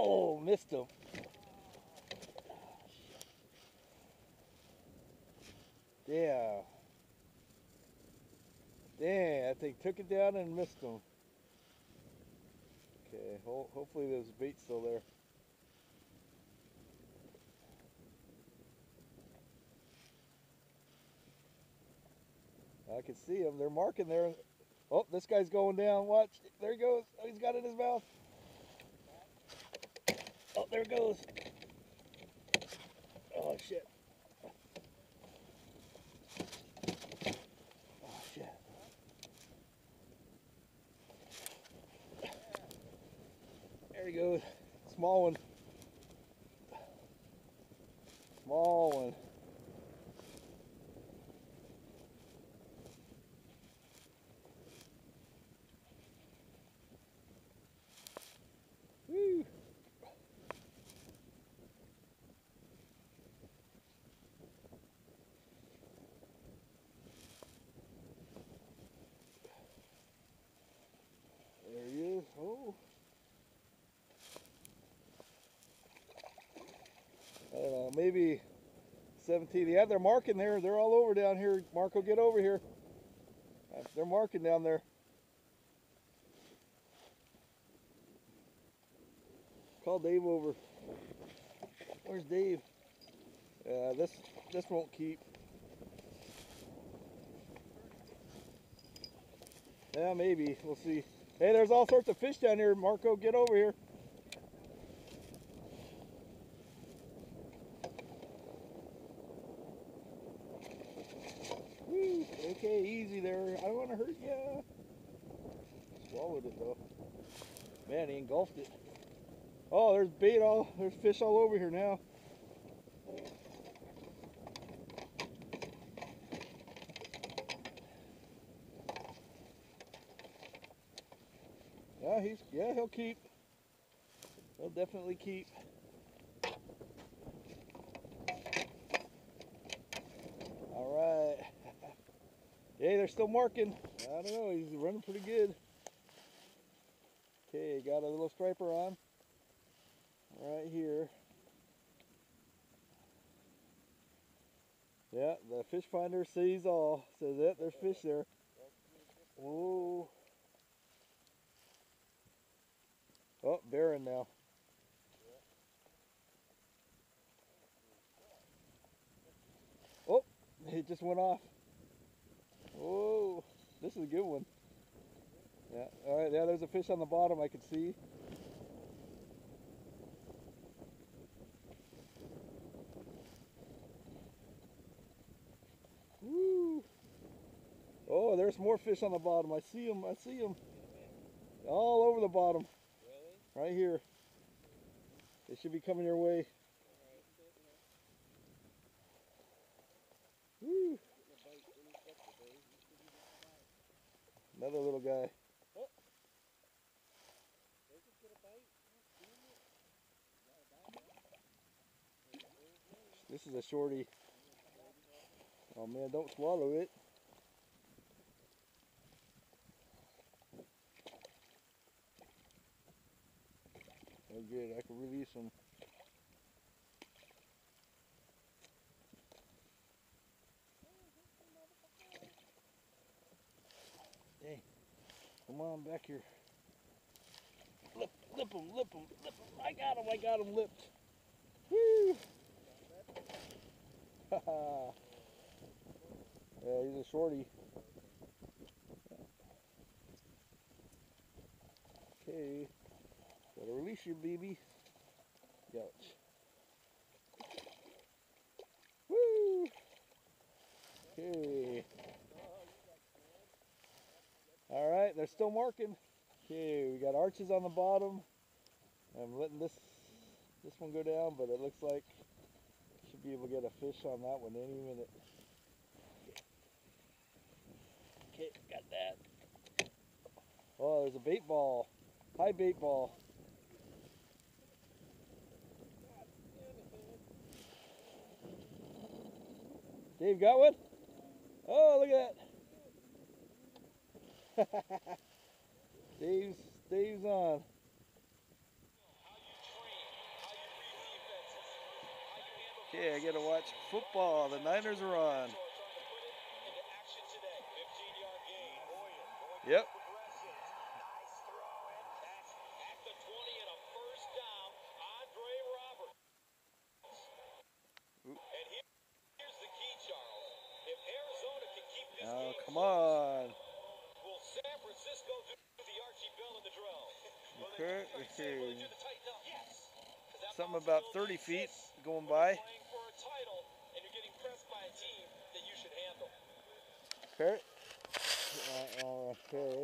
Oh, missed him. Yeah. Dang, I think took it down and missed him. Okay, hopefully there's bait still there. I can see him. They're marking there. Oh, this guy's going down. Watch. There he goes. Oh, he's got it in his mouth. Oh, there it goes. Oh, shit. Oh, shit. There he goes. Small one. Small one. Woo. There he is. Oh. I don't know, maybe 17. Yeah, they're marking there. They're all over down here. Marco, get over here. They're marking down there. Call Dave over. Where's Dave? Yeah, this won't keep. Yeah, maybe. We'll see. Hey, there's all sorts of fish down here. Marco, get over here. Woo. Okay, easy there. I don't want to hurt you. Swallowed it though. Man, he engulfed it. Oh, there's bait there's fish all over here now. Yeah, he'll keep. He'll definitely keep. All right. Hey, they're still marking. I don't know, he's running pretty good. Okay, got a little striper on. Right here. Yeah, the fish finder sees all. Says that there's fish there. Whoa. Oh, barren now. Oh, it just went off. Whoa, this is a good one. Yeah, all right, yeah, there's a fish on the bottom I can see. Woo. Oh, there's more fish on the bottom. I see them. All over the bottom. Really? Right here. They should be coming your way. Woo. Another little guy. Oh. This is a shorty. Oh man, don't swallow it. Oh good, I can release him. Hey, come on back here. Lip him. I got him lipped. Woo! Yeah, he's a shorty. Okay, gotta release you, baby. Ouch. Woo! Okay. All right, they're still marking. Okay, we got arches on the bottom. I'm letting this one go down, but it looks like should be able to get a fish on that one any minute. Okay, got that. Oh, there's a bait ball. High bait ball. Dave got one? Oh, look at that. Dave's on. Okay, I get to watch football. The Niners are on. Yep. Oh, come on. Okay, okay. Something about 30 feet going by. Okay. Okay.